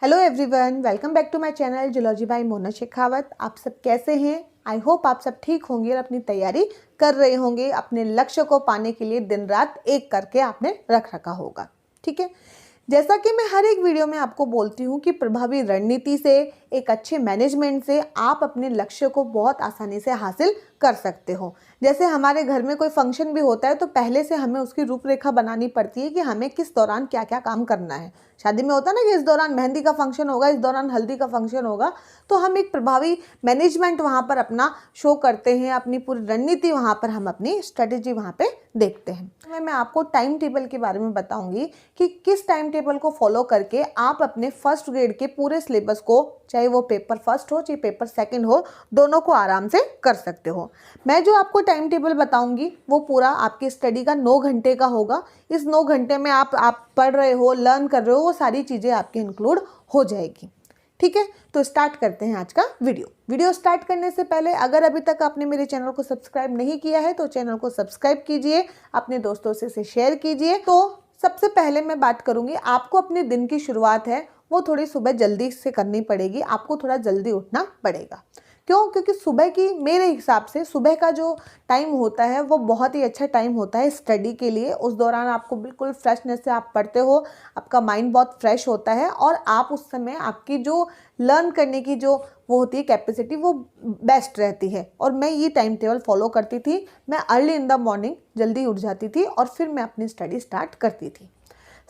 Hello everyone, welcome back to my channel zoology by Mona Shekhawat. आप सब कैसे हैं? आई होप आप सब ठीक होंगे और अपनी तैयारी कर रहे होंगे। अपने लक्ष्य को पाने के लिए दिन रात एक करके आपने रख रखा होगा। ठीक है, जैसा कि मैं हर एक वीडियो में आपको बोलती हूँ कि प्रभावी रणनीति से, एक अच्छे मैनेजमेंट से आप अपने लक्ष्य को बहुत आसानी से हासिल कर सकते हो। जैसे हमारे घर में कोई फंक्शन भी होता है तो पहले से हमें उसकी रूपरेखा बनानी पड़ती है कि हमें किस दौरान क्या क्या काम करना है। शादी में होता है ना कि इस दौरान मेहंदी का फंक्शन होगा, इस दौरान हल्दी का फंक्शन होगा, तो हम एक प्रभावी मैनेजमेंट वहाँ पर अपना शो करते हैं, अपनी पूरी रणनीति वहाँ पर हम अपनी स्ट्रेटेजी वहाँ पे देखते हैं। मैं आपको टाइम टेबल के बारे में बताऊंगी कि किस टाइम टेबल को फॉलो करके आप अपने फर्स्ट ग्रेड के पूरे सिलेबस को, चाहे वो पेपर फर्स्ट हो चाहे पेपर सेकंड हो, दोनों को आराम से कर सकते हो। मैं जो आपको टाइम टेबल बताऊंगी वो पूरा आपकी स्टडी का 9 घंटे का होगा। इस 9 घंटे में आप पढ़ रहे हो, लर्न कर रहे हो, वो सारी चीज़ें आपकी इंक्लूड हो जाएगी। ठीक है, तो स्टार्ट करते हैं आज का वीडियो स्टार्ट करने से पहले अगर अभी तक आपने मेरे चैनल को सब्सक्राइब नहीं किया है तो चैनल को सब्सक्राइब कीजिए, अपने दोस्तों से इसे शेयर कीजिए। तो सबसे पहले मैं बात करूंगी, आपको अपने दिन की शुरुआत है वो थोड़ी सुबह जल्दी से करनी पड़ेगी। आपको थोड़ा जल्दी उठना पड़ेगा। क्यों? क्योंकि सुबह की, मेरे हिसाब से सुबह का जो टाइम होता है वो बहुत ही अच्छा टाइम होता है स्टडी के लिए। उस दौरान आपको बिल्कुल फ्रेशनेस से आप पढ़ते हो, आपका माइंड बहुत फ्रेश होता है और आप उस समय आपकी जो लर्न करने की जो वो होती है कैपेसिटी, वो बेस्ट रहती है। और मैं ये टाइम टेबल फॉलो करती थी। मैं अर्ली इन द मॉर्निंग जल्दी उठ जाती थी और फिर मैं अपनी स्टडी स्टार्ट करती थी।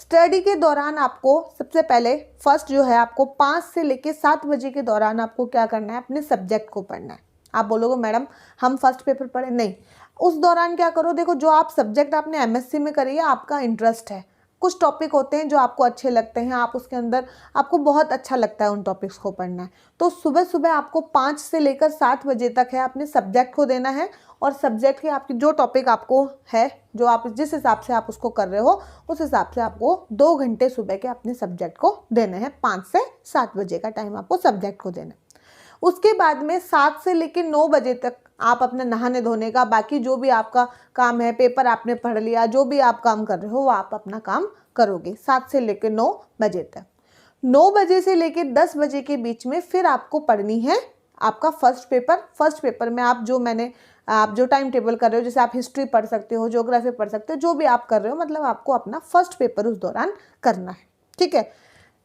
स्टडी के दौरान आपको सबसे पहले फर्स्ट जो है, आपको 5 से लेकर 7 बजे के दौरान आपको क्या करना है, अपने सब्जेक्ट को पढ़ना है। आप बोलोगे मैडम हम फर्स्ट पेपर पढ़े, नहीं, उस दौरान क्या करो, देखो जो आप सब्जेक्ट आपने एमएससी में करी है, आपका इंटरेस्ट है, कुछ टॉपिक होते हैं जो आपको अच्छे लगते हैं, आप उसके अंदर आपको बहुत अच्छा लगता है उन टॉपिक्स को पढ़ना है, तो सुबह सुबह आपको 5 से लेकर 7 बजे तक है अपने सब्जेक्ट को देना है। और सब्जेक्ट के आपकी जो टॉपिक आपको है, जो आप जिस हिसाब से आप उसको कर रहे हो, उस हिसाब से आपको 2 घंटे सुबह के अपने सब्जेक्ट को देने हैं। 5 से 7 बजे का टाइम आपको सब्जेक्ट को देना है। उसके बाद में 7 से लेकर 9 बजे तक आप अपने नहाने धोने का, बाकी जो भी आपका काम है, पेपर आपने पढ़ लिया, जो भी आप काम कर रहे हो वो आप अपना काम करोगे 7 से लेकर 9 बजे तक। 9 बजे से लेकर 10 बजे के बीच में फिर आपको पढ़नी है आपका फर्स्ट पेपर। फर्स्ट पेपर में आप जो टाइम टेबल कर रहे हो, जैसे आप हिस्ट्री पढ़ सकते हो, ज्योग्राफी पढ़ सकते हो, जो भी आप कर रहे हो, मतलब आपको अपना फर्स्ट पेपर उस दौरान करना है। ठीक है,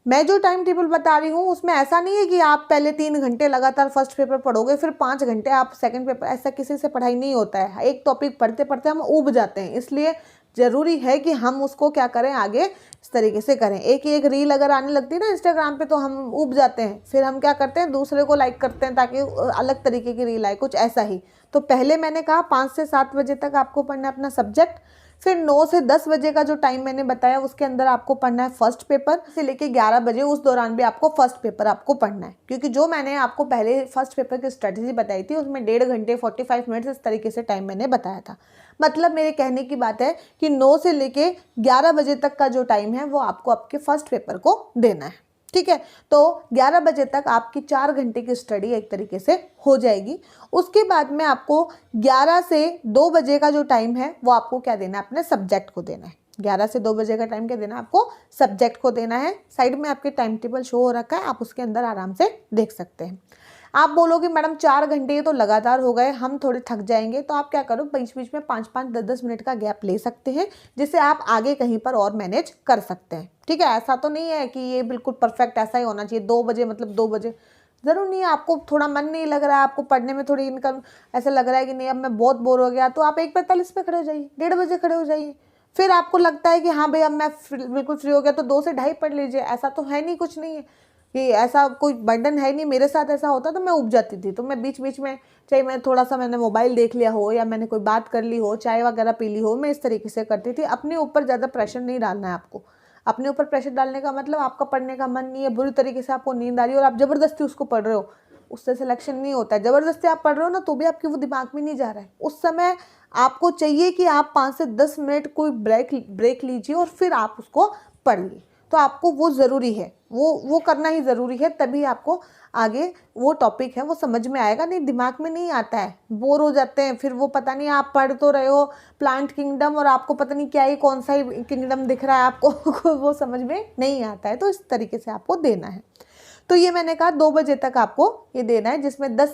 मैं जो टाइम टेबल बता रही हूँ उसमें ऐसा नहीं है कि आप पहले 3 घंटे लगातार फर्स्ट पेपर पढ़ोगे फिर 5 घंटे आप सेकंड पेपर, ऐसा किसी से पढ़ाई नहीं होता है। एक टॉपिक पढ़ते पढ़ते हम ऊब जाते हैं, इसलिए ज़रूरी है कि हम उसको क्या करें, आगे इस तरीके से करें। एक रील अगर आने लगती है ना इंस्टाग्राम पे तो हम ऊब जाते हैं, फिर हम क्या करते हैं, दूसरे को लाइक करते हैं ताकि अलग तरीके की रील आए, कुछ ऐसा ही। तो पहले मैंने कहा 5 से 7 बजे तक आपको पढ़ना है अपना सब्जेक्ट। फिर 9 से 10 बजे का जो टाइम मैंने बताया उसके अंदर आपको पढ़ना है फर्स्ट पेपर से लेके 11 बजे, उस दौरान भी आपको फर्स्ट पेपर आपको पढ़ना है। क्योंकि जो मैंने आपको पहले फर्स्ट पेपर की स्ट्रेटेजी बताई थी उसमें 1.5 घंटे 45 मिनट इस तरीके से टाइम मैंने बताया था। मतलब मेरे कहने की बात है कि 9 से लेके 11 बजे तक का जो टाइम है वो आपको आपके फर्स्ट पेपर को देना है। ठीक है, तो 11 बजे तक आपकी 4 घंटे की स्टडी एक तरीके से हो जाएगी। उसके बाद में आपको 11 से 2 बजे का जो टाइम है वो आपको क्या देना है, अपने सब्जेक्ट को देना है। 11 से 2 बजे का टाइम क्या देना है आपको, सब्जेक्ट को देना है। साइड में आपके टाइम टेबल शो हो रखा है, आप उसके अंदर आराम से देख सकते हैं। आप बोलोगे मैडम 4 घंटे ये तो लगातार हो गए, हम थोड़े थक जाएंगे, तो आप क्या करो, बीच बीच में 5-5, 10-10 मिनट का गैप ले सकते हैं, जिससे आप आगे कहीं पर और मैनेज कर सकते हैं। ठीक है, ऐसा तो नहीं है कि ये बिल्कुल परफेक्ट ऐसा ही होना चाहिए 2 बजे, मतलब 2 बजे ज़रूर नहीं है। आपको थोड़ा मन नहीं लग रहा है, आपको पढ़ने में थोड़ी इनकम ऐसा लग रहा है कि नहीं अब मैं बहुत बोर हो गया, तो आप 1:45 पे खड़े हो जाइए, 1:30 बजे खड़े हो जाइए। फिर आपको लगता है कि हाँ भाई अब मैं बिल्कुल फ्री हो गया, तो 2 से 2:30 पढ़ लीजिए। ऐसा तो है नहीं, कुछ नहीं है कि ऐसा कोई बर्डन है नहीं। मेरे साथ ऐसा होता तो मैं उब जाती थी, तो मैं बीच बीच में, चाहे मैं थोड़ा सा मैंने मोबाइल देख लिया हो या मैंने कोई बात कर ली हो, चाय वगैरह पी ली हो, मैं इस तरीके से करती थी। अपने ऊपर ज़्यादा प्रेशर नहीं डालना है आपको। अपने ऊपर प्रेशर डालने का मतलब आपका पढ़ने का मन नहीं है, बुरी तरीके से आपको नींद आ रही है और आप ज़बरदस्ती उसको पढ़ रहे हो, उससे सिलेक्शन नहीं होता है। ज़बरदस्ती आप पढ़ रहे हो ना तो भी आपके वो दिमाग में नहीं जा रहा है। उस समय आपको चाहिए कि आप 5 से 10 मिनट कोई ब्रेक लीजिए और फिर आप उसको पढ़िए, तो आपको वो ज़रूरी है। वो करना ही ज़रूरी है, तभी आपको आगे वो टॉपिक है वो समझ में आएगा। नहीं दिमाग में नहीं आता है, बोर हो जाते हैं, फिर वो पता नहीं आप पढ़ तो रहे हो प्लांट किंगडम और आपको पता नहीं क्या ही कौन सा ही किंगडम दिख रहा है आपको वो समझ में नहीं आता है। तो इस तरीके से आपको देना है। तो ये मैंने कहा 2 बजे तक आपको ये देना है, जिसमें 9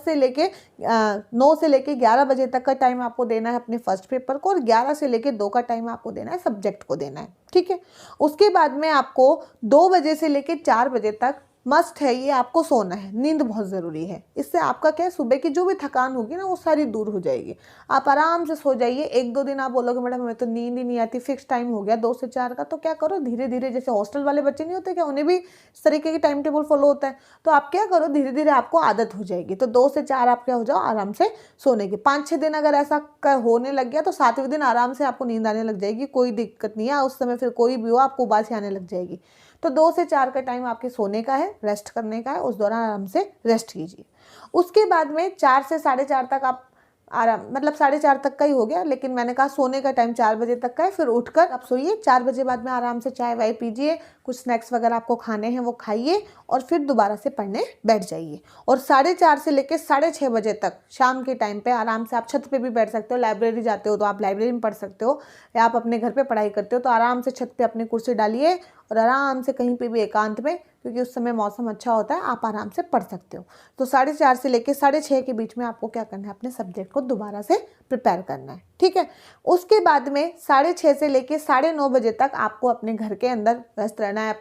से लेके 11 बजे तक का टाइम आपको देना है अपने फर्स्ट पेपर को, और 11 से लेके 2 का टाइम आपको देना है सब्जेक्ट को देना है, ठीक है। उसके बाद में आपको 2 बजे से लेके 4 बजे तक मस्ट है ये आपको सोना है, नींद बहुत ज़रूरी है। इससे आपका क्या है, सुबह की जो भी थकान होगी ना वो सारी दूर हो जाएगी। आप आराम से सो जाइए। 1-2 दिन आप बोलोगे मैडम हमें तो नींद ही नहीं आती, फिक्स टाइम हो गया 2 से 4 का, तो क्या करो धीरे धीरे, जैसे हॉस्टल वाले बच्चे नहीं होते क्या, उन्हें भी इस तरीके की टाइम टेबल फॉलो होता है, तो आप क्या करो धीरे धीरे आपको आदत हो जाएगी। तो 2 से 4 आप क्या हो जाओ आराम से सोने की। 5-6 दिन अगर ऐसा होने लग गया तो 7वें दिन आराम से आपको नींद आने लग जाएगी, कोई दिक्कत नहीं है उस समय, फिर कोई भी हो आपको उबासी आने लग जाएगी। तो 2 से 4 का टाइम आपके सोने का है, रेस्ट करने का है, उस दौरान आराम से रेस्ट कीजिए। उसके बाद में 4 से 4:30 तक आप आराम, मतलब 4:30 तक का ही हो गया, लेकिन मैंने कहा सोने का टाइम 4 बजे तक का है, फिर उठकर आप सोइए। 4 बजे बाद में आराम से चाय वाय पीजिए, कुछ स्नैक्स वगैरह आपको खाने हैं वो खाइए, और फिर दोबारा से पढ़ने बैठ जाइए। और 4:30 से लेकर 6:30 बजे तक शाम के टाइम पे आराम से आप छत पे भी बैठ सकते हो, लाइब्रेरी जाते हो तो आप लाइब्रेरी में पढ़ सकते हो, या आप अपने घर पे पढ़ाई करते हो तो आराम से छत पे अपनी कुर्सी डालिए और आराम से कहीं पे भी एकांत में, क्योंकि उस समय मौसम अच्छा होता है, आप आराम से पढ़ सकते हो। तो 4:30 से लेकर 6:30 के बीच में आपको क्या करना है, अपने सब्जेक्ट को दोबारा से प्रिपेयर करना है, ठीक है। उसके बाद में 6:30 से लेकर 9:30 बजे तक आपको अपने घर के अंदर व्यस्त रहना है,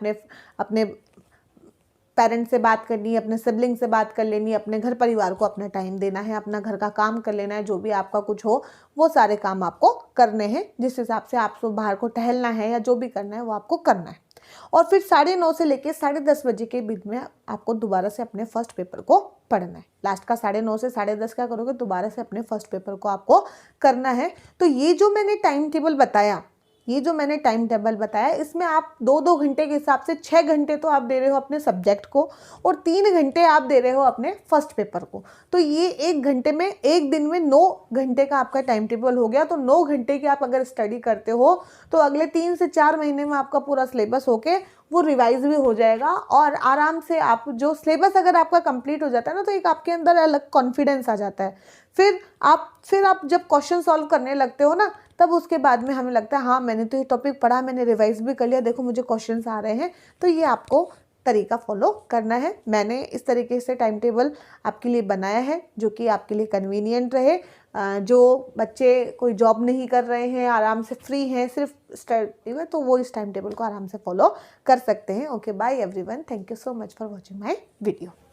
अपने पेरेंट्स से बात करनी है, अपने सिबलिंग से बात कर लेनी है, अपने घर परिवार को अपना टाइम देना है, अपना घर का काम कर लेना है, जो भी आपका कुछ हो वो सारे काम आपको करने हैं, जिस हिसाब से आपको बाहर को टहलना है या जो भी करना है वो आपको करना है। और फिर 9:30 से लेकर 10:30 बजे के बीच में आपको दोबारा से अपने फर्स्ट पेपर को पढ़ना है। लास्ट का 9:30 से 10:30 क्या करोगे, दोबारा से अपने फर्स्ट पेपर को आपको करना है। तो ये जो मैंने टाइम टेबल बताया, इसमें आप 2-2 घंटे के हिसाब से 6 घंटे तो आप दे रहे हो अपने सब्जेक्ट को, और 3 घंटे आप दे रहे हो अपने फर्स्ट पेपर को। तो ये एक दिन में 9 घंटे का आपका टाइम टेबल हो गया। तो 9 घंटे की आप अगर स्टडी करते हो तो अगले 3 से 4 महीने में आपका पूरा सिलेबस होके वो रिवाइज भी हो जाएगा, और आराम से आप जो सिलेबस अगर आपका कंप्लीट हो जाता है ना, तो एक आपके अंदर अलग कॉन्फिडेंस आ जाता है। फिर आप जब क्वेश्चन सॉल्व करने लगते हो ना, तब उसके बाद में हमें लगता है हाँ मैंने तो ये टॉपिक पढ़ा, मैंने रिवाइज भी कर लिया, देखो मुझे क्वेश्चंस आ रहे हैं। तो ये आपको तरीका फॉलो करना है। मैंने इस तरीके से टाइम टेबल आपके लिए बनाया है जो कि आपके लिए कन्वीनियंट रहे। जो बच्चे कोई जॉब नहीं कर रहे हैं, आराम से फ्री हैं, सिर्फ स्टडी में, तो वो इस टाइम टेबल को आराम से फॉलो कर सकते हैं। Okay, bye everyone, thank you so much for watching my video.